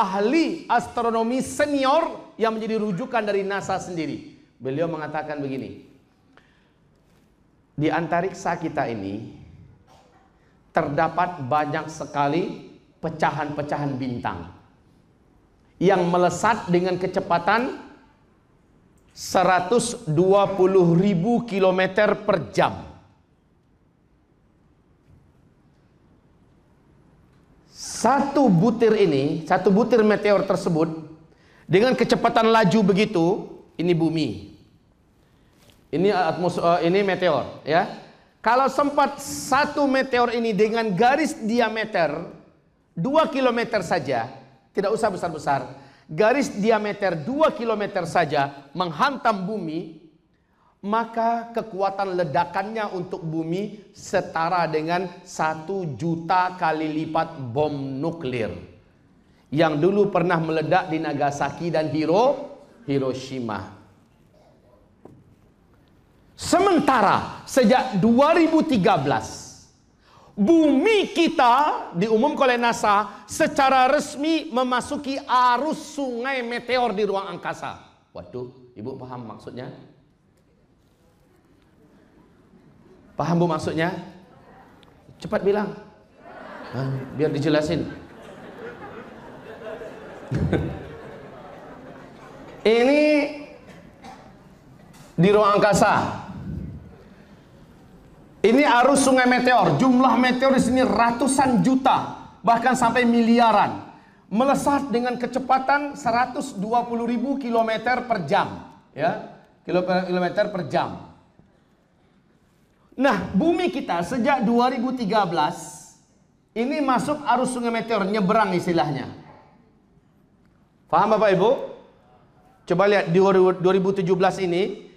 ahli astronomi senior yang menjadi rujukan dari NASA sendiri. Beliau mengatakan begini, di antariksa kita ini terdapat banyak sekali pecahan-pecahan bintang yang melesat dengan kecepatan 120.000 km per jam. Satu butir meteor tersebut dengan kecepatan laju begitu, ini bumi. Ini meteor, ya. Kalau sempat satu meteor ini dengan garis diameter 2 km saja, tidak usah besar-besar, garis diameter 2 km saja menghantam bumi, maka kekuatan ledakannya untuk bumi setara dengan 1 juta kali lipat bom nuklir yang dulu pernah meledak di Nagasaki dan Hiroshima. Sementara sejak 2013 bumi kita diumumkan oleh NASA secara resmi memasuki arus sungai meteor di ruang angkasa. Waduh, ibu paham maksudnya? Paham bu maksudnya? Cepat bilang, biar dijelasin. Ini di ruang angkasa. Ini arus sungai meteor. Jumlah meteor di sini ratusan juta, bahkan sampai miliaran, melesat dengan kecepatan 120.000 km per jam, ya, kilometer per jam. Nah, bumi kita sejak 2013 ini masuk arus sungai meteor, nyeberang istilahnya. Paham Bapak Ibu? Coba lihat di 2017 ini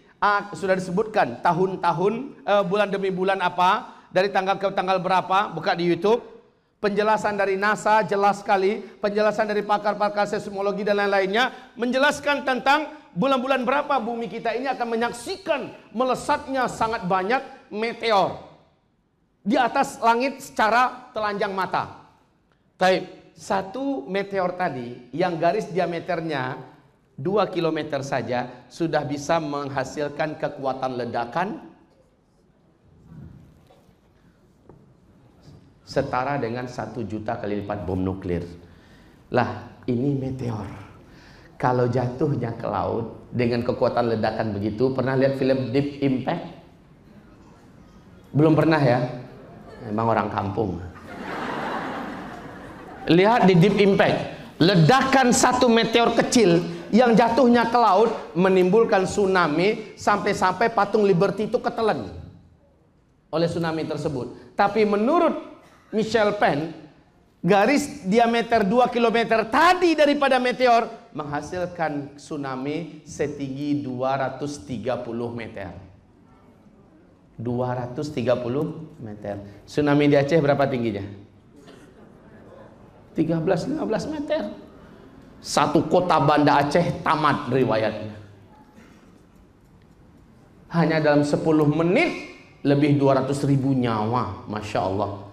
sudah disebutkan tahun-tahun, bulan demi bulan apa, dari tanggal ke tanggal berapa, buka di YouTube. Penjelasan dari NASA jelas sekali, penjelasan dari pakar-pakar seismologi dan lain-lainnya menjelaskan tentang bulan-bulan berapa bumi kita ini akan menyaksikan melesatnya sangat banyak meteor di atas langit secara telanjang mata. Baik, satu meteor tadi yang garis diameternya 2 km saja sudah bisa menghasilkan kekuatan ledakan setara dengan 1 juta kali lipat bom nuklir. Lah, ini meteor. Kalau jatuhnya ke laut dengan kekuatan ledakan begitu, pernah lihat film Deep Impact? Belum pernah ya? Memang orang kampung. Lihat di Deep Impact, ledakan satu meteor kecil yang jatuhnya ke laut menimbulkan tsunami sampai-sampai patung Liberty itu ketelan oleh tsunami tersebut. Tapi menurut Michel Penn, garis diameter 2 km tadi daripada meteor menghasilkan tsunami setinggi 230 meter. 230 meter. Tsunami di Aceh berapa tingginya? 13-15 meter. Satu kota Banda Aceh tamat riwayatnya. Hanya dalam 10 menit lebih 200.000 nyawa, Masya Allah.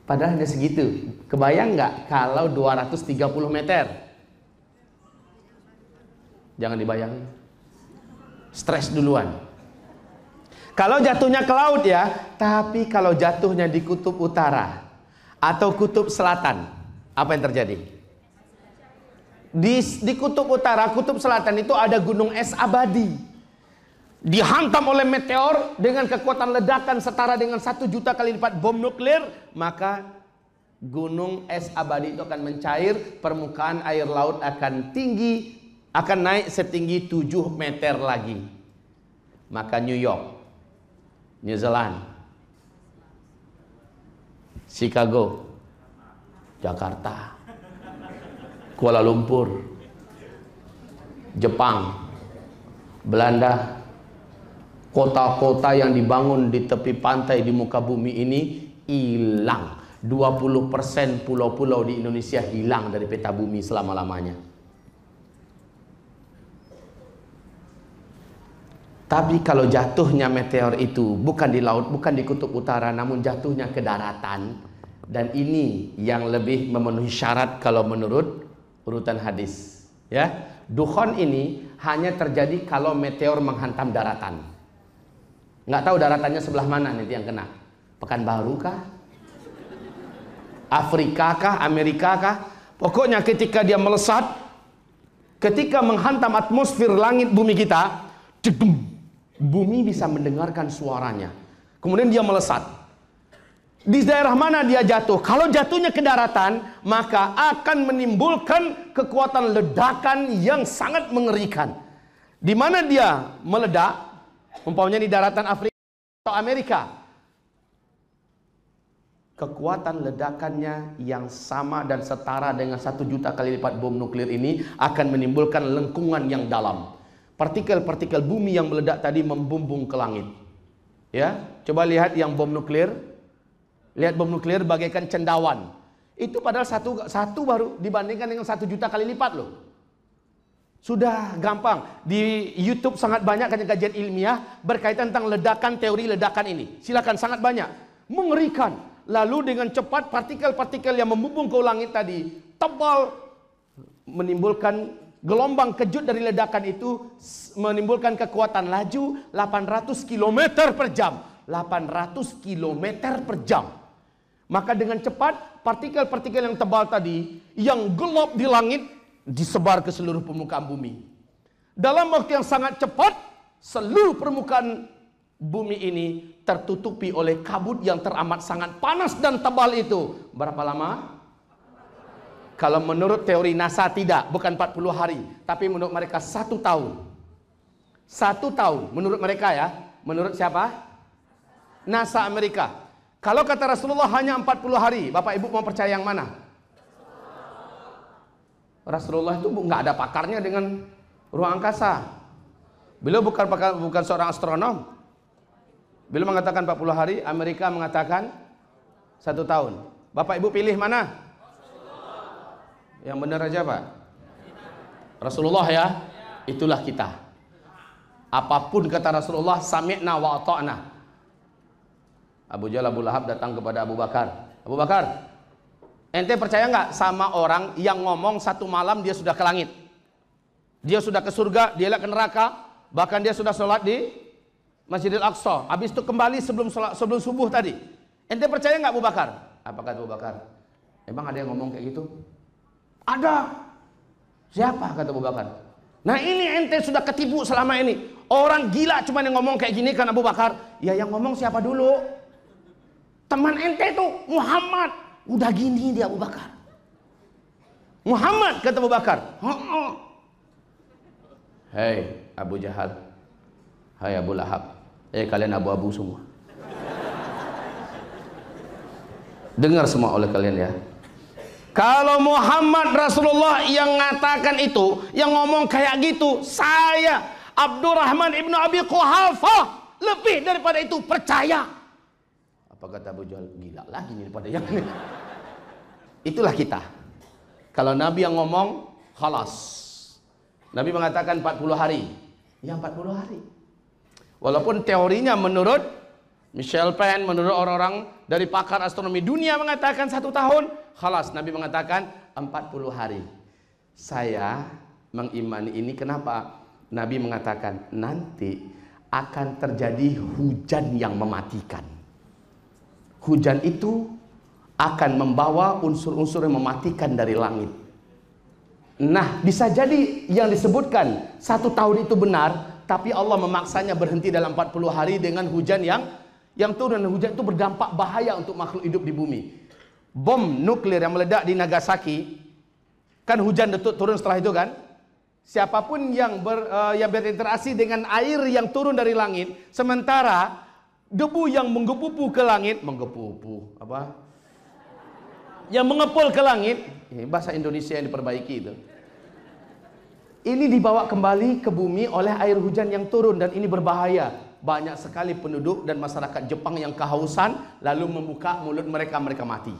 Padahal hanya segitu. Kebayang nggak kalau 230 meter? Jangan dibayangin. Stres duluan. Kalau jatuhnya ke laut ya, tapi kalau jatuhnya di kutub utara atau kutub selatan, apa yang terjadi? Di kutub utara, kutub selatan itu ada gunung es abadi. Dihantam oleh meteor dengan kekuatan ledakan setara dengan 1 juta kali lipat bom nuklir, maka gunung es abadi itu akan mencair, permukaan air laut akan tinggi, akan naik setinggi 7 meter lagi. Maka New York, New Zealand, Chicago, Jakarta, Kuala Lumpur, Jepang, Belanda, kota-kota yang dibangun di tepi pantai di muka bumi ini hilang. 20% pulau-pulau di Indonesia hilang dari peta bumi selama-lamanya. Tapi kalau jatuhnya meteor itu bukan di laut, bukan di kutub utara, namun jatuhnya ke daratan, dan ini yang lebih memenuhi syarat kalau menurut Urutan hadis, ya. Dukhon ini hanya terjadi kalau meteor menghantam daratan. Nggak tahu daratannya sebelah mana nanti yang kena. Pekanbaru kah? Afrika kah? Amerika kah? Pokoknya ketika dia melesat, ketika menghantam atmosfer langit bumi kita, jedum, bumi bisa mendengarkan suaranya. Kemudian dia melesat. Di daerah mana dia jatuh? Kalau jatuhnya ke daratan, maka akan menimbulkan kekuatan ledakan yang sangat mengerikan. Di mana dia meledak, umpamanya di daratan Afrika atau Amerika, kekuatan ledakannya yang sama dan setara dengan 1 juta kali lipat bom nuklir ini akan menimbulkan lengkungan yang dalam. Partikel-partikel bumi yang meledak tadi membumbung ke langit. Ya, coba lihat yang bom nuklir. Lihat bom nuklir bagaikan cendawan. Itu padahal satu baru dibandingkan dengan 1 juta kali lipat loh. Sudah gampang. Di YouTube sangat banyak kajian ilmiah berkaitan tentang ledakan, teori ledakan ini. Silakan, sangat banyak. Mengerikan. Lalu dengan cepat partikel-partikel yang membumbung ke langit tadi tebal, menimbulkan gelombang kejut dari ledakan itu, menimbulkan kekuatan laju 800 km per jam. 800 km per jam. Maka dengan cepat partikel-partikel yang tebal tadi yang gelap di langit disebar ke seluruh permukaan bumi. Dalam waktu yang sangat cepat, seluruh permukaan bumi ini tertutupi oleh kabut yang teramat sangat panas dan tebal itu. Berapa lama? Kalau menurut teori NASA tidak, bukan 40 hari, tapi menurut mereka 1 tahun. 1 tahun menurut mereka ya. Menurut siapa? NASA Amerika. Kalau kata Rasulullah hanya 40 hari, Bapak Ibu mau percaya yang mana? Rasulullah itu nggak ada pakarnya dengan ruang angkasa. Beliau bukan seorang astronom. Beliau mengatakan 40 hari, Amerika mengatakan 1 tahun. Bapak Ibu pilih mana? Yang benar aja Pak. Rasulullah ya. Itulah kita. Apapun kata Rasulullah, sami'na wa ata'na. Abu Jahal, Abu Lahab datang kepada Abu Bakar. Abu Bakar, ente percaya nggak sama orang yang ngomong 1 malam dia sudah ke langit, dia sudah ke surga, dia ke neraka, bahkan dia sudah sholat di Masjidil Aqsa, habis itu kembali sebelum subuh tadi. Ente percaya nggak Abu Bakar? Apa kata Abu Bakar? Emang ada yang ngomong kayak gitu? Ada. Siapa? Kata Abu Bakar. Nah ini ente sudah ketipu selama ini. Orang gila cuma yang ngomong kayak gini kan Abu Bakar. Ya yang ngomong siapa dulu? Teman ente itu Muhammad. Udah gini dia Abu Bakar. Muhammad kata Abu Bakar. Hei Abu Jahal, hai Abu Lahab, kalian abu-abu semua. Dengar semua oleh kalian ya. Kalau Muhammad Rasulullah yang mengatakan itu, yang ngomong kayak gitu, saya Abdurrahman ibnu Abi Quhafah lebih daripada itu percaya. Apa kata Abu Jahal? Gila lagi nih daripada yang ini. Itulah kita. Kalau Nabi yang ngomong, khalas. Nabi mengatakan 40 hari. Ya 40 hari. Walaupun teorinya menurut Michel Penn, menurut orang-orang dari pakar astronomi dunia mengatakan 1 tahun, khalas. Nabi mengatakan 40 hari. Saya mengimani ini kenapa? Nabi mengatakan nanti akan terjadi hujan yang mematikan. Hujan itu akan membawa unsur-unsur yang mematikan dari langit. Nah, bisa jadi yang disebutkan 1 tahun itu benar, tapi Allah memaksanya berhenti dalam 40 hari dengan hujan yang turun. Hujan itu berdampak bahaya untuk makhluk hidup di bumi. Bom nuklir yang meledak di Nagasaki, kan hujan turun setelah itu kan? Siapapun yang berinteraksi dengan air yang turun dari langit, sementara debu yang menggebu-gebu ke langit, yang mengepul ke langit, bahasa Indonesia yang diperbaiki itu. Ini dibawa kembali ke bumi oleh air hujan yang turun dan ini berbahaya. Banyak sekali penduduk dan masyarakat Jepang yang kehausan lalu membuka mulut mereka mati.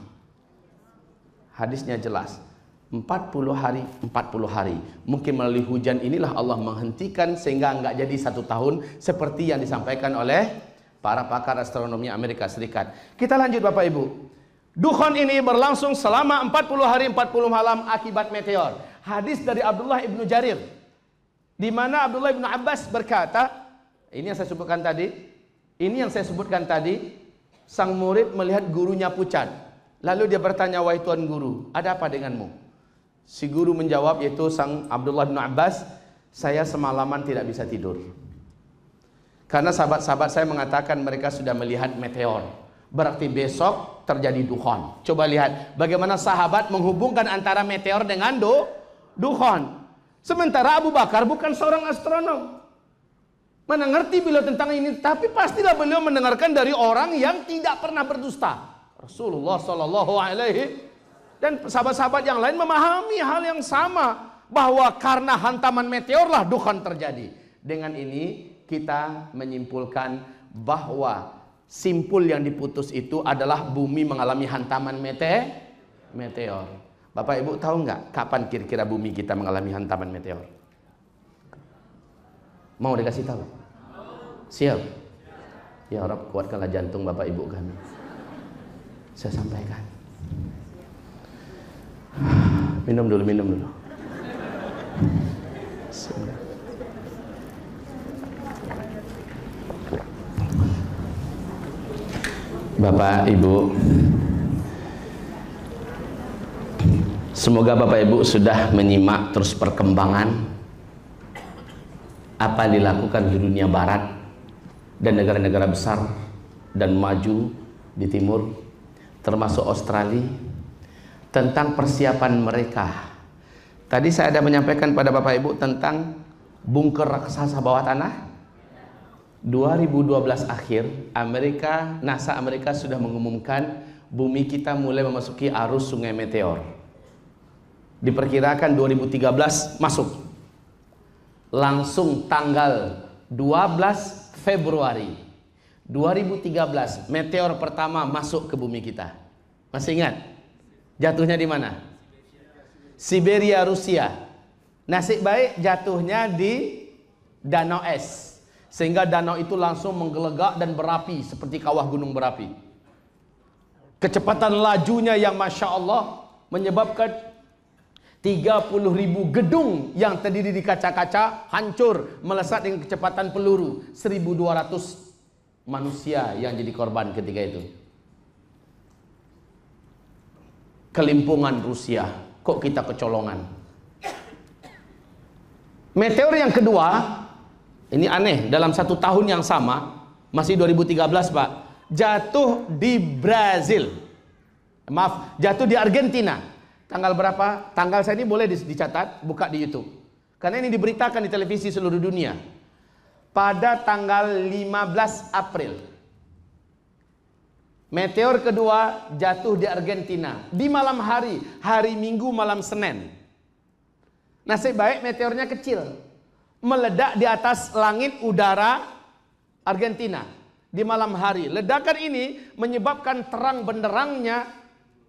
Hadisnya jelas. 40 hari. Mungkin melalui hujan inilah Allah menghentikan sehingga enggak jadi 1 tahun seperti yang disampaikan oleh para pakar astronomi Amerika Serikat. Kita lanjut Bapak Ibu. Dukhon ini berlangsung selama 40 hari 40 malam akibat meteor. Hadis dari Abdullah ibnu Jarir, di mana Abdullah ibnu Abbas berkata, ini yang saya sebutkan tadi, sang murid melihat gurunya pucat. Lalu dia bertanya, wahai tuan guru, ada apa denganmu? Si guru menjawab, yaitu sang Abdullah ibnu Abbas, saya semalaman tidak bisa tidur. Karena sahabat-sahabat saya mengatakan mereka sudah melihat meteor. Berarti besok terjadi dukhon. Coba lihat bagaimana sahabat menghubungkan antara meteor dengan dukhon. Sementara Abu Bakar bukan seorang astronom. Mana ngerti beliau tentang ini, tapi pastilah beliau mendengarkan dari orang yang tidak pernah berdusta. Rasulullah Shallallahu Alaihi dan sahabat-sahabat yang lain memahami hal yang sama, bahwa karena hantaman meteor lah dukhon terjadi. Dengan ini kita menyimpulkan bahwa simpul yang diputus itu adalah bumi mengalami hantaman meteor. Bapak Ibu tahu nggak kapan kira-kira bumi kita mengalami hantaman meteor? Mau dikasih tahu? Siap? Ya Rabb, kuatkanlah jantung Bapak Ibu kami. Saya sampaikan. Minum dulu. Bapak Ibu, semoga Bapak Ibu sudah menyimak terus perkembangan apa yang dilakukan di dunia barat dan negara-negara besar dan maju di timur, termasuk Australia, tentang persiapan mereka. Tadi saya ada menyampaikan pada Bapak Ibu tentang bunker raksasa bawah tanah. 2012 akhir, NASA Amerika sudah mengumumkan bumi kita mulai memasuki arus sungai meteor. Diperkirakan 2013 masuk. Langsung tanggal 12 Februari 2013 meteor pertama masuk ke bumi kita. Masih ingat? Jatuhnya di mana? Siberia, Rusia. Nasib baik jatuhnya di danau es, sehingga danau itu langsung menggelegak dan berapi seperti kawah gunung berapi. Kecepatan lajunya yang Masya Allah menyebabkan 30.000 gedung yang terdiri di kaca-kaca hancur melesat dengan kecepatan peluru. 1.200 manusia yang jadi korban ketika itu. Kelimpungan Rusia, kok kita kecolongan. Meteor yang kedua, ini aneh, dalam 1 tahun yang sama, masih 2013 Pak, jatuh di Brazil. Maaf, jatuh di Argentina. Tanggal berapa? Tanggal saya ini boleh dicatat, buka di YouTube. Karena ini diberitakan di televisi seluruh dunia. Pada tanggal 15 April. Meteor kedua jatuh di Argentina. Di malam hari, hari Minggu malam Senin. Nasib baik meteornya kecil. Meledak di atas langit udara Argentina. Di malam hari. Ledakan ini menyebabkan terang benderangnya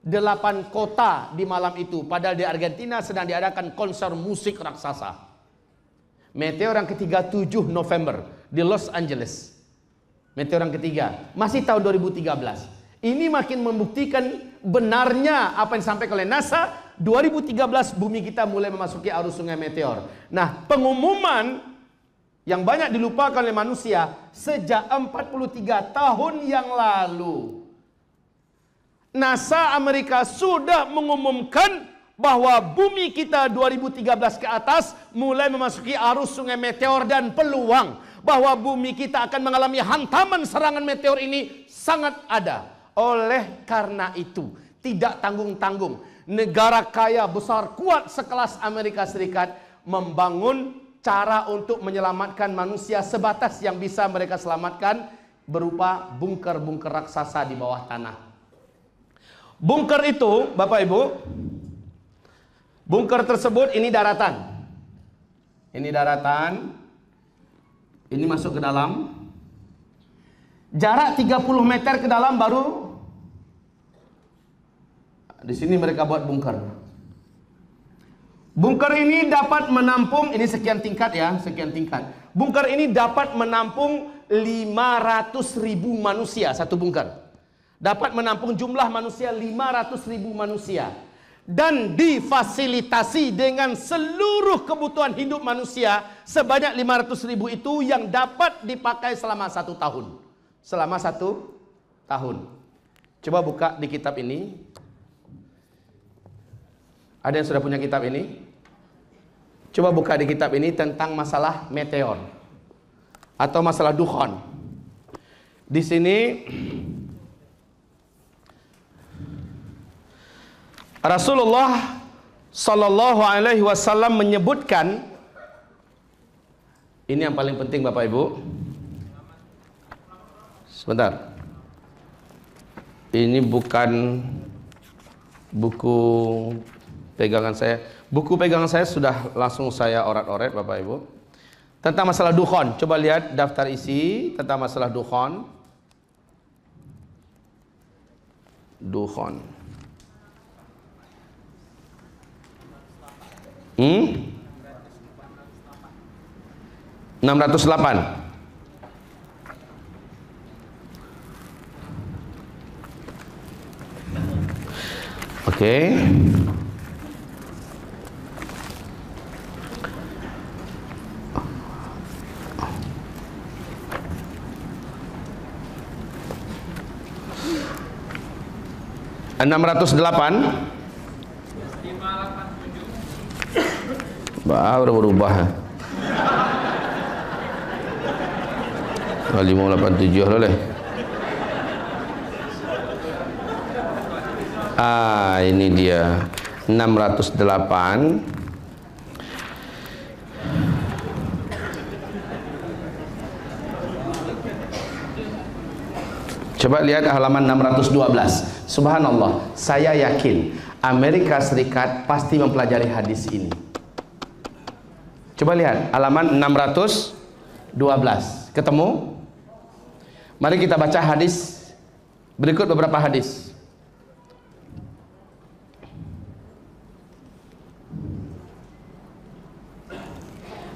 8 kota di malam itu. Padahal di Argentina sedang diadakan konser musik raksasa. Meteor yang ketiga 7 November di Los Angeles. Meteor yang ketiga masih tahun 2013. Ini makin membuktikan benarnya apa yang disampaikan oleh NASA. 2013 bumi kita mulai memasuki arus sungai meteor. Nah, pengumuman yang banyak dilupakan oleh manusia sejak 43 tahun yang lalu. NASA Amerika sudah mengumumkan bahwa bumi kita 2013 ke atas mulai memasuki arus sungai meteor, dan peluang bahwa bumi kita akan mengalami hantaman serangan meteor ini sangat ada. Oleh karena itu, tidak tanggung-tanggung, negara kaya besar kuat sekelas Amerika Serikat membangun cara untuk menyelamatkan manusia sebatas yang bisa mereka selamatkan berupa bunker-bunker raksasa di bawah tanah. Bunker itu, Bapak Ibu, bunker tersebut ini daratan. Ini daratan. Ini masuk ke dalam. Jarak 30 meter ke dalam baru. Di sini mereka buat bunker. Bunker ini dapat menampung, ini sekian tingkat ya, sekian tingkat. Bunker ini dapat menampung 500.000 manusia, satu bunker. Dapat menampung jumlah manusia 500.000 manusia. dan difasilitasi dengan seluruh kebutuhan hidup manusia sebanyak 500.000 itu yang dapat dipakai selama 1 tahun. Selama 1 tahun. Coba buka di kitab ini. Ada yang sudah punya kitab ini? Coba buka di kitab ini tentang masalah meteor atau masalah dukhon. Di sini Rasulullah Sallallahu Alaihi Wasallam menyebutkan, ini yang paling penting Bapak Ibu. Sebentar, ini bukan buku pegangan saya. Buku pegangan saya sudah langsung saya orat-oret Bapak Ibu. Tentang masalah dukhon, coba lihat daftar isi tentang masalah dukhon. Dukhon. 608. Oke. Baru berubah. 587 boleh. Ini dia 608. Coba lihat halaman 612. Subhanallah, saya yakin Amerika Serikat pasti mempelajari hadis ini. Coba lihat halaman 612. Ketemu? Mari kita baca hadis. Berikut beberapa hadis.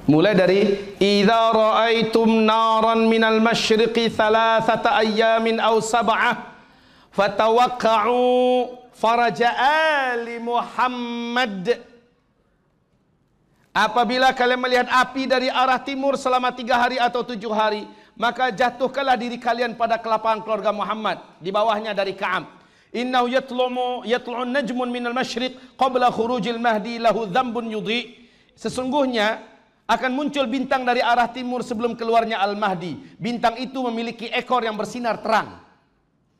Mulai dari idza ra'aitum naran minal masyriqi thalathata ayyamin aw sab'ah fatawaqqa'u faraja ali Muhammad. Apabila kalian melihat api dari arah timur selama 3 hari atau 7 hari, maka jatuhkanlah diri kalian pada kelapangan keluarga Muhammad. Di bawahnya dari Ka'ab. Innahu yatlu'un najmun minal masyriq qabla khurujil mahdi lahu dzambun yudhi. Sesungguhnya akan muncul bintang dari arah timur sebelum keluarnya Al-Mahdi. Bintang itu memiliki ekor yang bersinar terang.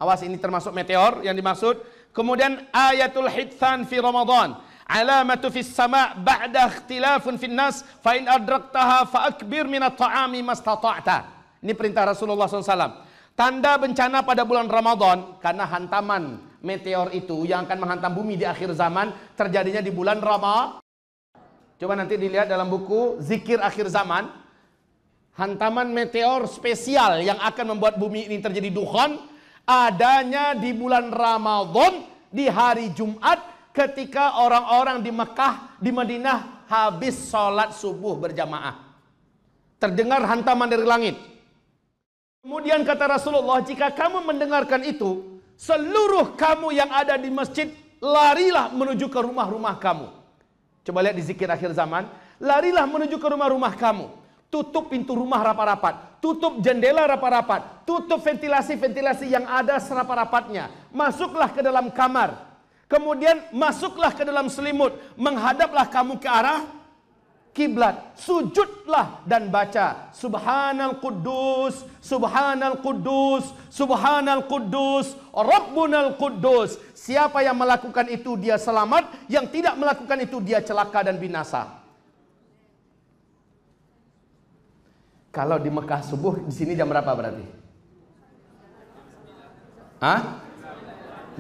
Awas, ini termasuk meteor yang dimaksud. Kemudian ayatul hithan fi Ramadan. Alamatu fis sama' ba'da ikhtilafun fin nas fa in adraktaha fa akbir minat ta'ami mastata'ta. Ini perintah Rasulullah SAW. Tanda bencana pada bulan Ramadan, karena hantaman meteor itu yang akan menghantam bumi di akhir zaman terjadinya di bulan Ramadan. Coba nanti dilihat dalam buku Zikir Akhir Zaman. Hantaman meteor spesial yang akan membuat bumi ini terjadi dukhon adanya di bulan Ramadan di hari Jumat ketika orang-orang di Mekah, di Madinah habis sholat subuh berjamaah. Terdengar hantaman dari langit. Kemudian kata Rasulullah, jika kamu mendengarkan itu, seluruh kamu yang ada di masjid larilah menuju ke rumah-rumah kamu. Coba lihat di Zikir Akhir Zaman. Larilah menuju ke rumah-rumah kamu. Tutup pintu rumah rapat-rapat. Tutup jendela rapat-rapat. Tutup ventilasi-ventilasi yang ada serapat-rapatnya. Masuklah ke dalam kamar. Kemudian masuklah ke dalam selimut. Menghadaplah kamu ke arah kiblat. Sujudlah dan baca Subhanal Quddus, Subhanal Quddus, Subhanal Quddus, Rabbunal Quddus. Siapa yang melakukan itu dia selamat, yang tidak melakukan itu dia celaka dan binasa. Kalau di Mekah subuh, di sini jam berapa berarti?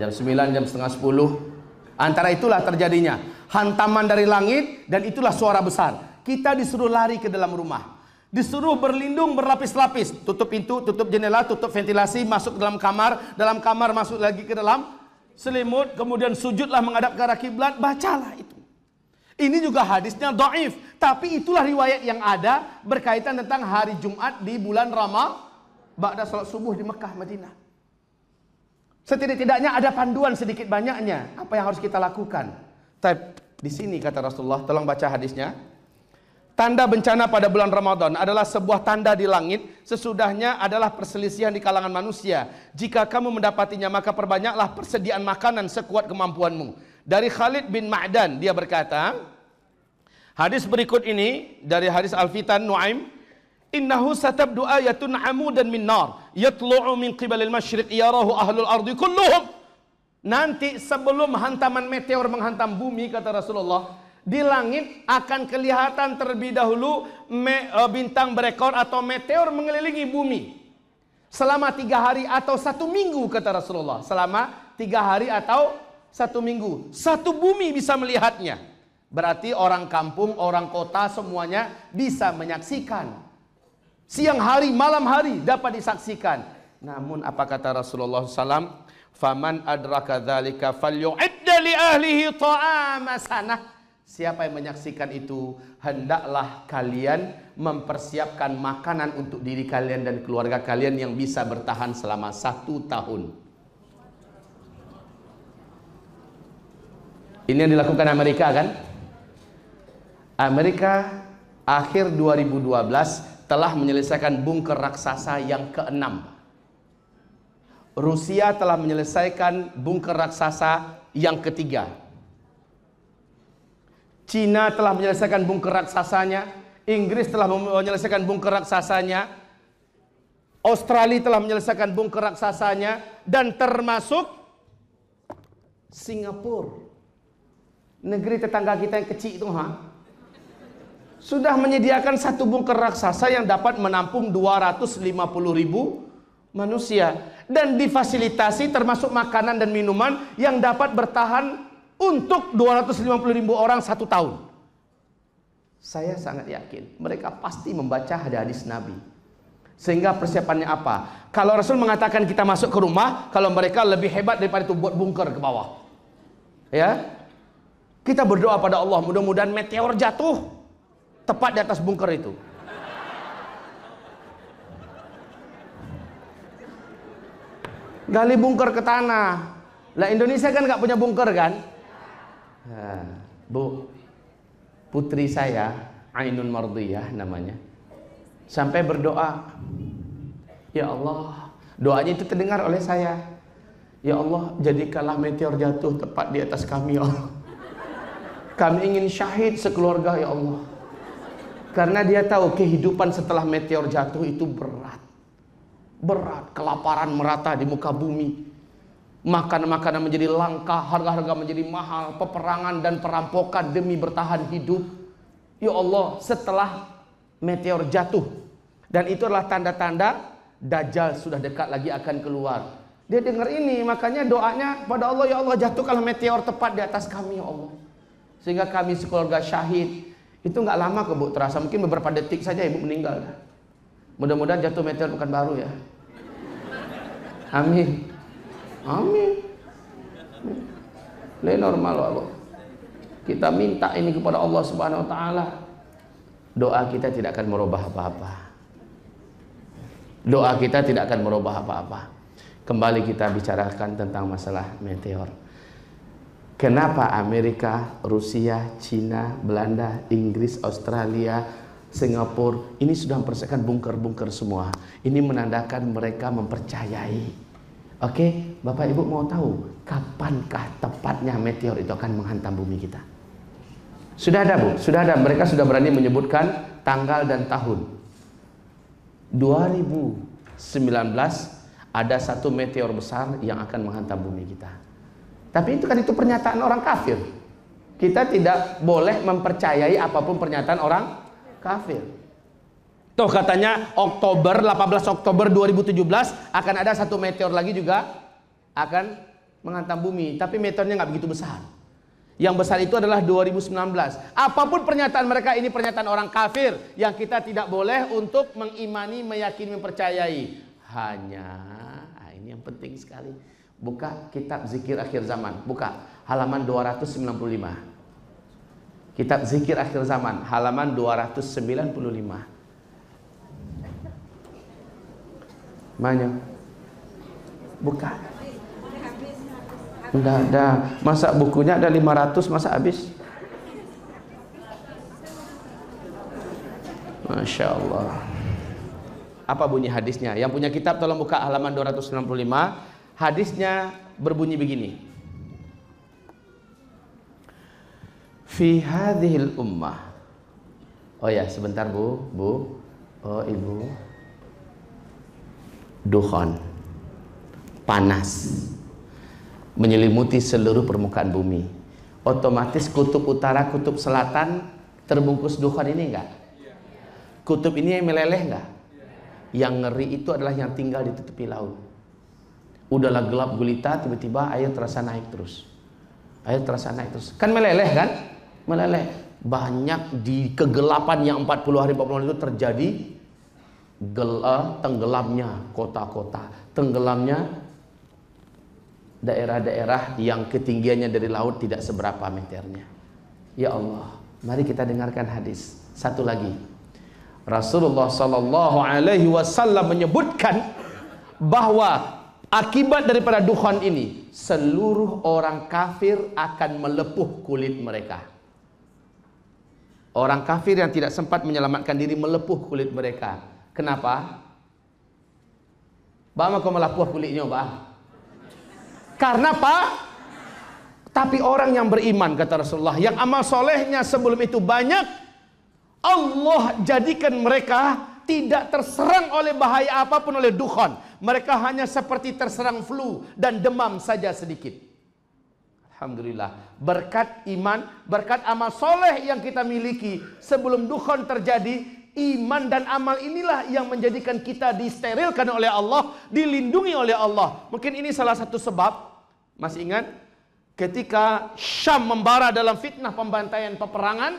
Jam 9, jam setengah 10. Antara itulah terjadinya hantaman dari langit, dan itulah suara besar. Kita disuruh lari ke dalam rumah, disuruh berlindung berlapis-lapis, tutup pintu, tutup jendela, tutup ventilasi, masuk ke dalam kamar masuk lagi ke dalam selimut, kemudian sujudlah menghadap ke arah kiblat, bacalah itu. Ini juga hadisnya dhaif, tapi itulah riwayat yang ada berkaitan tentang hari Jumat di bulan Ramadan ba'da salat subuh di Mekah, Madinah. Setidak-tidaknya ada panduan sedikit banyaknya apa yang harus kita lakukan. Tapi di sini kata Rasulullah, tolong baca hadisnya. Tanda bencana pada bulan Ramadan adalah sebuah tanda di langit, sesudahnya adalah perselisihan di kalangan manusia. Jika kamu mendapatinya, maka perbanyaklah persediaan makanan sekuat kemampuanmu. Dari Khalid bin Ma'dan, dia berkata, hadis berikut ini dari hadis Al-Fitan Nuaim, innahu satabdu ayatun amudan min nar yatlu'u min qibalil masyriq yarahu ahlul ardi kulluhum. Nanti sebelum hantaman meteor menghantam bumi, kata Rasulullah, di langit akan kelihatan terlebih dahulu bintang berekor atau meteor mengelilingi bumi selama 3 hari atau 1 minggu, kata Rasulullah. Selama 3 hari atau 1 minggu, satu bumi bisa melihatnya. Berarti orang kampung, orang kota semuanya bisa menyaksikan. Siang hari, malam hari dapat disaksikan. Namun apa kata Rasulullah SAW? Faman adraka dzalika falyu'idda li ahlihi ta'ama sanah. Siapa yang menyaksikan itu, hendaklah kalian mempersiapkan makanan untuk diri kalian dan keluarga kalian yang bisa bertahan selama 1 tahun. Ini yang dilakukan Amerika kan? Amerika akhir 2012 telah menyelesaikan bunker raksasa yang ke-6. Rusia telah menyelesaikan bunker raksasa yang ke-3. Cina telah menyelesaikan bunker raksasanya, Inggris telah menyelesaikan bunker raksasanya, Australia telah menyelesaikan bunker raksasanya, dan termasuk Singapura, negeri tetangga kita yang kecil itu, sudah menyediakan 1 bunker raksasa yang dapat menampung 250.000 manusia, dan difasilitasi termasuk makanan dan minuman yang dapat bertahan untuk 250.000 orang 1 tahun. Saya sangat yakin mereka pasti membaca hadis Nabi. Sehingga persiapannya apa? Kalau Rasul mengatakan kita masuk ke rumah, kalau mereka lebih hebat daripada itu buat bunker ke bawah. Ya, kita berdoa pada Allah, mudah-mudahan meteor jatuh tepat di atas bunker itu. Gali bunker ke tanah. Lah Indonesia kan nggak punya bunker kan? Nah, Bu, putri saya Ainun Mardiyah namanya, sampai berdoa, ya Allah, doanya itu terdengar oleh saya, ya Allah, jadikanlah meteor jatuh tepat di atas kami, ya Allah. Kami ingin syahid sekeluarga, ya Allah. Karena dia tahu kehidupan setelah meteor jatuh itu berat. Berat, kelaparan merata di muka bumi. Makanan-makanan menjadi langka, harga-harga menjadi mahal, peperangan dan perampokan demi bertahan hidup. Ya Allah, setelah meteor jatuh, dan itu adalah tanda-tanda Dajjal sudah dekat lagi akan keluar. Dia dengar ini, makanya doanya pada Allah, ya Allah, jatuhkanlah meteor tepat di atas kami, ya Allah, sehingga kami sekeluarga syahid. Itu nggak lama ke Bu, terasa mungkin beberapa detik saja ibu meninggal. Mudah-mudahan jatuh meteor bukan baru ya. Amin. Amin. Ini normal Allah. Kita minta ini kepada Allah Subhanahu wa taala. Doa kita tidak akan merubah apa-apa. Doa kita tidak akan merubah apa-apa. Kembali kita bicarakan tentang masalah meteor. Kenapa Amerika, Rusia, Cina, Belanda, Inggris, Australia, Singapura ini sudah mempersiapkan bunker-bunker semua? Ini menandakan mereka mempercayai. Oke, Bapak Ibu mau tahu kapankah tepatnya meteor itu akan menghantam bumi kita? Sudah ada Bu, sudah ada. Mereka sudah berani menyebutkan tanggal dan tahun. 2019 ada 1 meteor besar yang akan menghantam bumi kita. Tapi itu kan itu pernyataan orang kafir. Kita tidak boleh mempercayai apapun pernyataan orang kafir. Tuh katanya Oktober, 18 Oktober 2017 akan ada 1 meteor lagi juga akan menghantam bumi. Tapi meteornya nggak begitu besar. Yang besar itu adalah 2019. Apapun pernyataan mereka, ini pernyataan orang kafir yang kita tidak boleh untuk mengimani, meyakini, mempercayai. Hanya, ini yang penting sekali. Buka kitab zikir akhir zaman. Buka halaman 295. Kitab zikir akhir zaman halaman 295. Mana? Buka. Enggak ada. Masa bukunya ada 500, masa habis? Masya Allah. Apa bunyi hadisnya? Yang punya kitab tolong buka halaman 295. Hadisnya berbunyi begini. Fi hadhil ummah. Oh ya, sebentar Bu. Oh Ibu. Dukhan. Panas. Menyelimuti seluruh permukaan bumi. Otomatis kutub utara, kutub selatan terbungkus dukhan ini enggak? Kutub ini yang meleleh enggak? Yang ngeri itu adalah yang tinggal di tepi laut. Udahlah gelap gulita, tiba-tiba air terasa naik terus. Air terasa naik terus. Kan meleleh kan? Meleleh. Banyak di kegelapan yang 40 hari 40 hari itu terjadi tenggelamnya kota-kota, tenggelamnya daerah-daerah yang ketinggiannya dari laut tidak seberapa meternya. Ya Allah, mari kita dengarkan hadis satu lagi. Rasulullah sallallahu alaihi wasallam menyebutkan bahwa akibat daripada dukhan ini seluruh orang kafir akan melepuh kulit mereka. Orang kafir yang tidak sempat menyelamatkan diri melepuh kulit mereka. Kenapa? Bama kau melepuh kulitnya, Pak? Karena Pak, tapi orang yang beriman, kata Rasulullah, yang amal solehnya sebelum itu banyak, Allah jadikan mereka tidak terserang oleh bahaya apapun oleh dukhan. Mereka hanya seperti terserang flu dan demam saja sedikit. Alhamdulillah, berkat iman, berkat amal soleh yang kita miliki sebelum dukhan terjadi, iman dan amal inilah yang menjadikan kita disterilkan oleh Allah, dilindungi oleh Allah. Mungkin ini salah satu sebab, masih ingat ketika Syam membara dalam fitnah pembantaian peperangan,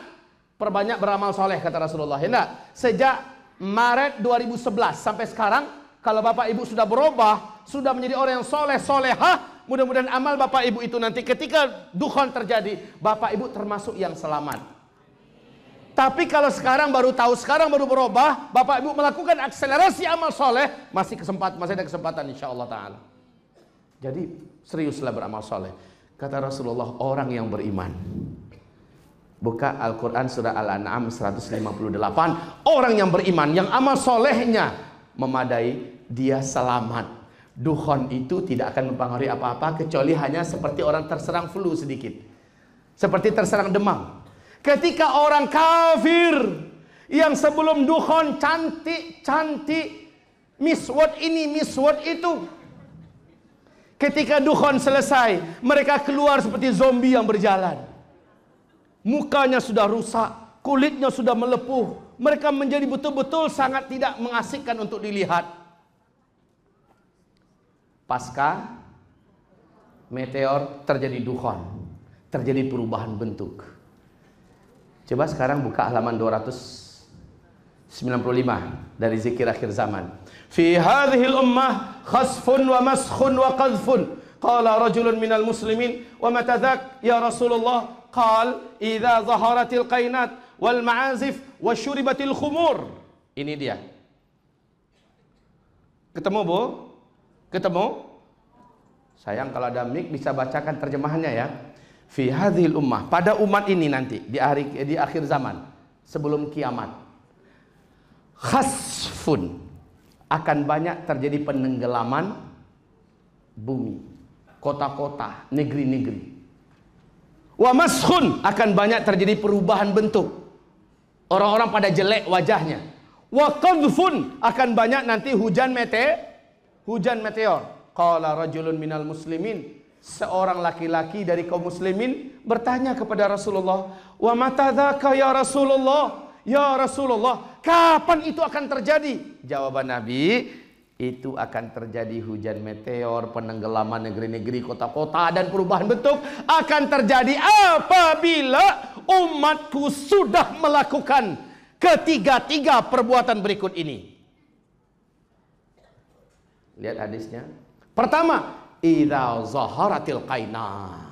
perbanyak beramal soleh kata Rasulullah. Hendak sejak Maret 2011 sampai sekarang, kalau Bapak Ibu sudah berubah, sudah menjadi orang yang soleh solehah, mudah-mudahan amal Bapak Ibu itu nanti ketika dukhan terjadi, Bapak Ibu termasuk yang selamat. Tapi kalau sekarang baru tahu, sekarang baru berubah, Bapak Ibu melakukan akselerasi amal soleh, masih ada kesempatan insya Allah Ta'ala. Jadi seriuslah beramal soleh. Kata Rasulullah, orang yang beriman. Buka Al-Quran surah Al-An'am 158. Orang yang beriman, yang amal solehnya memadai, dia selamat. Dukhan itu tidak akan mempengaruhi apa-apa kecuali hanya seperti orang terserang flu sedikit, seperti terserang demam. Ketika orang kafir yang sebelum dukhan cantik-cantik, miswat ini, miswat itu, ketika dukhan selesai, mereka keluar seperti zombie yang berjalan. Mukanya sudah rusak, kulitnya sudah melepuh. Mereka menjadi betul-betul sangat tidak mengasihkan untuk dilihat. Pasca meteor terjadi dukhan, terjadi perubahan bentuk. Coba sekarang buka halaman 295 dari zikir akhir zaman. Fi hadhil ummah khasfun wa maskhun wa qadhfun. Qala rajulun minal muslimin wa mata dhak ya Rasulullah? Qal idza zaharatil qainat wal ma'azif wa syuribatil khumur. Ini dia. Ketemu Bu? Ketemu? Sayang kalau ada mic bisa bacakan terjemahannya ya. Fi hadhil ummah, pada umat ini nanti di akhir zaman sebelum kiamat, khasfun, akan banyak terjadi penenggelaman bumi, kota-kota, negeri-negeri. Wa maskhun, akan banyak terjadi perubahan bentuk. Orang-orang pada jelek wajahnya. Wa qadhfun, akan banyak nanti hujan meteor. Qala rajulun minal muslimin, seorang laki-laki dari kaum muslimin bertanya kepada Rasulullah, wa mata dzaka ya Rasulullah? Ya Rasulullah, kapan itu akan terjadi? Jawaban Nabi, itu akan terjadi hujan meteor, penenggelaman negeri-negeri, kota-kota, dan perubahan bentuk akan terjadi apabila umatku sudah melakukan ketiga-tiga perbuatan berikut ini. Lihat hadisnya. Pertama, idza zaharatil qainat.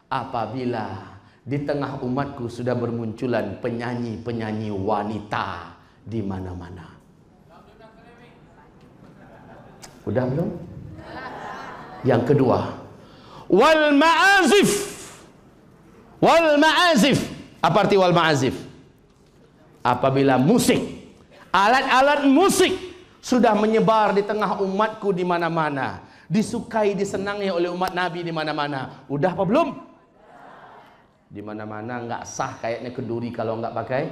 Apabila di tengah umatku sudah bermunculan penyanyi-penyanyi wanita di mana-mana. Udah belum? Yang kedua, wal ma'azif. Wal ma'azif. Apa arti wal ma'azif? Apabila musik, alat-alat musik sudah menyebar di tengah umatku di mana-mana, disukai, disenangi oleh umat Nabi di mana-mana. Udah apa belum? Di mana-mana nggak sah kayaknya kenduri kalau nggak pakai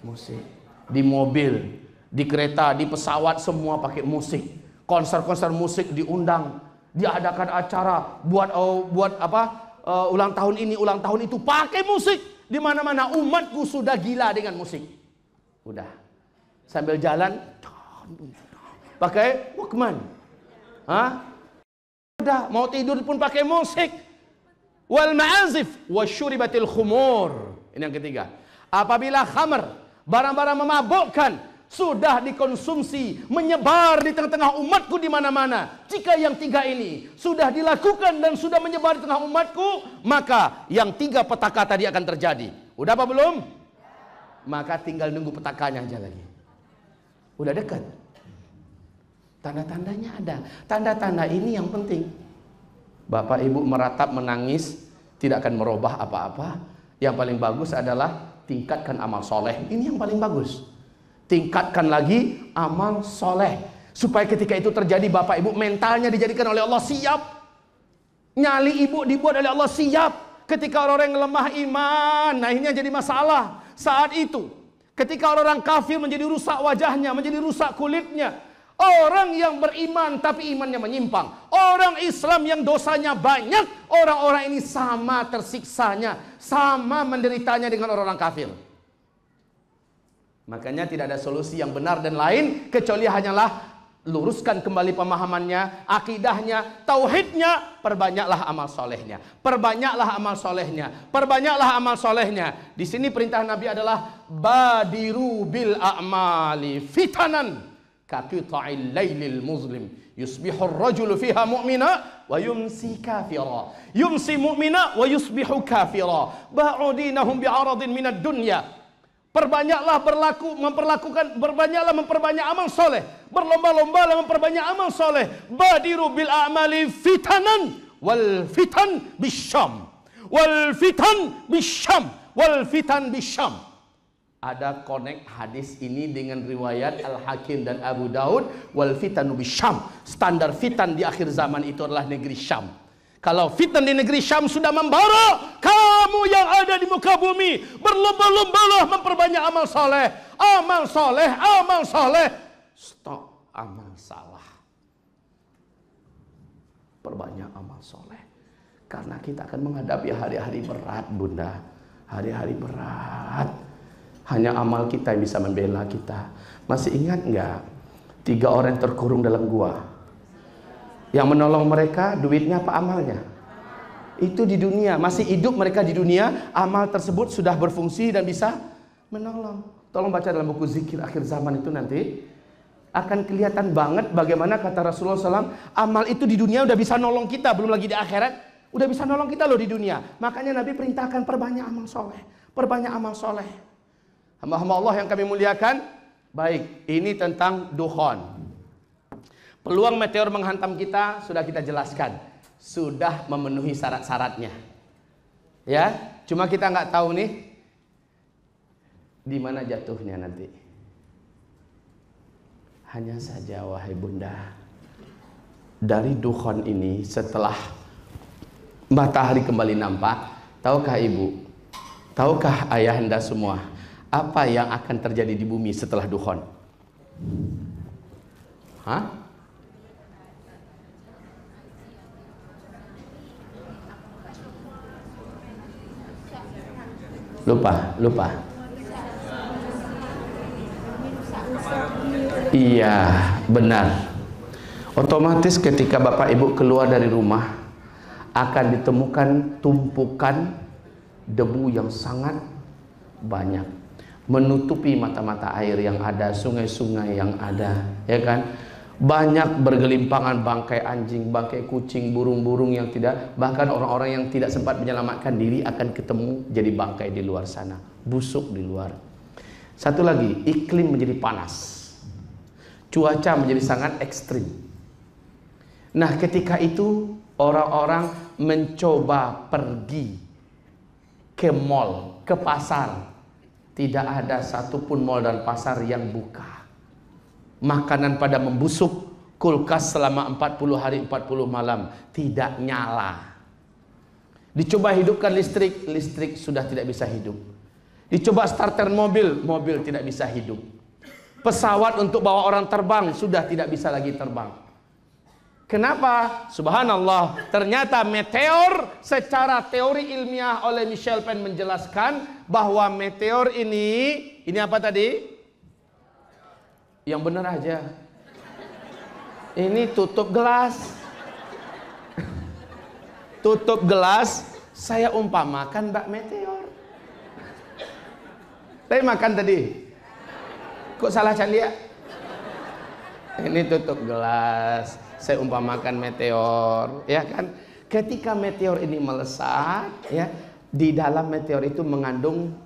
musik. Di mobil, di kereta, di pesawat semua pakai musik. Konser-konser musik diundang, diadakan acara buat ulang tahun ini, ulang tahun itu pakai musik. Di mana-mana umatku sudah gila dengan musik. Udah. Sambil jalan pakai Walkman. Hah? Udah, mau tidur pun pakai musik. Wal ma'azif wasyuribatil khumur. Ini yang ketiga. Apabila khamr, barang-barang memabukkan, sudah dikonsumsi, menyebar di tengah-tengah umatku di mana-mana. Jika yang tiga ini sudah dilakukan dan sudah menyebar di tengah umatku, maka yang tiga petaka tadi akan terjadi. Udah apa belum? Maka tinggal nunggu petakanya aja lagi. Udah dekat. Tanda-tandanya ada. Tanda-tanda ini yang penting. Bapak ibu meratap menangis tidak akan merubah apa-apa. Yang paling bagus adalah tingkatkan amal soleh. Ini yang paling bagus. Tingkatkan lagi amal soleh, supaya ketika itu terjadi bapak ibu mentalnya dijadikan oleh Allah siap. Nyali ibu dibuat oleh Allah siap. Ketika orang yang lemah iman, nah ini yang jadi masalah. Saat itu ketika orang kafir menjadi rusak wajahnya, menjadi rusak kulitnya. Orang yang beriman tapi imannya menyimpang, orang Islam yang dosanya banyak, orang-orang ini sama tersiksanya, sama menderitanya dengan orang-orang kafir. Makanya tidak ada solusi yang benar dan lain kecuali hanyalah luruskan kembali pemahamannya, akidahnya, tauhidnya, perbanyaklah amal solehnya, perbanyaklah amal solehnya, perbanyaklah amal solehnya. Di sini perintah Nabi adalah badiru bil a'mali fitanan kaqita'il lailil muzlim yusbihu ar-rajulu fiha mu'mina wa yumsi kafira, yumsi mu'mina wa yusbihu kafira, ba'udinahum bi'aradin minad dunya. Perbanyaklah berbanyaklah memperbanyak amal soleh, berlomba-lomba memperbanyak amal soleh. Badiru bil a'mali fitanan wal fitan bisyam, wal fitan bisyam, wal fitan bisyam. Ada connect hadis ini dengan riwayat Al-Hakim dan Abu Daud. Wal fitanu bisyam. Standar fitan di akhir zaman itu adalah negeri Syam. Kalau fitan di negeri Syam sudah membara, kamu yang ada di muka bumi berlomba-lombalah memperbanyak amal soleh. Amal soleh, amal soleh. Stop amal salah. Perbanyak amal soleh. Karena kita akan menghadapi hari-hari berat, Bunda. Hari-hari berat. Hanya amal kita yang bisa membela kita. Masih ingat nggak 3 orang yang terkurung dalam gua? Yang menolong mereka duitnya apa amalnya? Itu di dunia, masih hidup mereka di dunia, amal tersebut sudah berfungsi dan bisa menolong. Tolong baca dalam buku zikir akhir zaman itu nanti akan kelihatan banget bagaimana kata Rasulullah SAW, amal itu di dunia udah bisa nolong kita, belum lagi di akhirat udah bisa nolong kita loh di dunia. Makanya Nabi perintahkan perbanyak amal soleh, perbanyak amal soleh. Hamba-hamba Allah yang kami muliakan, baik, ini tentang dukhon. Peluang meteor menghantam kita sudah kita jelaskan, sudah memenuhi syarat-syaratnya. Ya, cuma kita nggak tahu nih di mana jatuhnya nanti. Hanya saja wahai bunda, dari dukhon ini setelah matahari kembali nampak, tahukah ibu, tahukah ayahanda semua, apa yang akan terjadi di bumi setelah dukhon? Hah? Lupa. Iya, benar. Otomatis ketika bapak ibu keluar dari rumah akan ditemukan tumpukan debu yang sangat banyak, menutupi mata-mata air yang ada, sungai-sungai yang ada, ya kan? Banyak bergelimpangan bangkai anjing, bangkai kucing, burung-burung yang tidak, bahkan orang-orang yang tidak sempat menyelamatkan diri akan ketemu jadi bangkai di luar sana, busuk di luar. Satu lagi, iklim menjadi panas, cuaca menjadi sangat ekstrim. Nah ketika itu orang-orang mencoba pergi ke mall, ke pasar, tidak ada satupun mall dan pasar yang buka. Makanan pada membusuk, kulkas selama 40 hari 40 malam tidak nyala. Dicoba hidupkan listrik, listrik sudah tidak bisa hidup. Dicoba starter mobil, mobil tidak bisa hidup. Pesawat untuk bawa orang terbang sudah tidak bisa lagi terbang. Kenapa? Subhanallah, ternyata meteor secara teori ilmiah oleh Michel Penn menjelaskan bahwa meteor ini apa tadi? Yang benar aja. Ini tutup gelas. Tutup gelas, saya umpamakan bak meteor. Tapi makan tadi. Kok salah Candia? Ini tutup gelas, saya umpamakan meteor, ya kan? Ketika meteor ini melesat, ya, di dalam meteor itu mengandung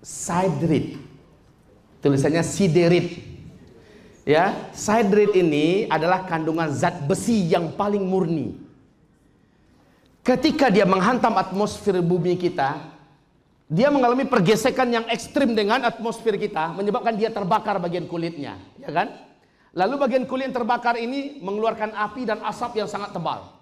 siderit. Tulisannya siderit. Ya, siderit ini adalah kandungan zat besi yang paling murni. Ketika dia menghantam atmosfer bumi kita, dia mengalami pergesekan yang ekstrim dengan atmosfer kita, menyebabkan dia terbakar bagian kulitnya, ya kan? Lalu bagian kulit yang terbakar ini mengeluarkan api dan asap yang sangat tebal.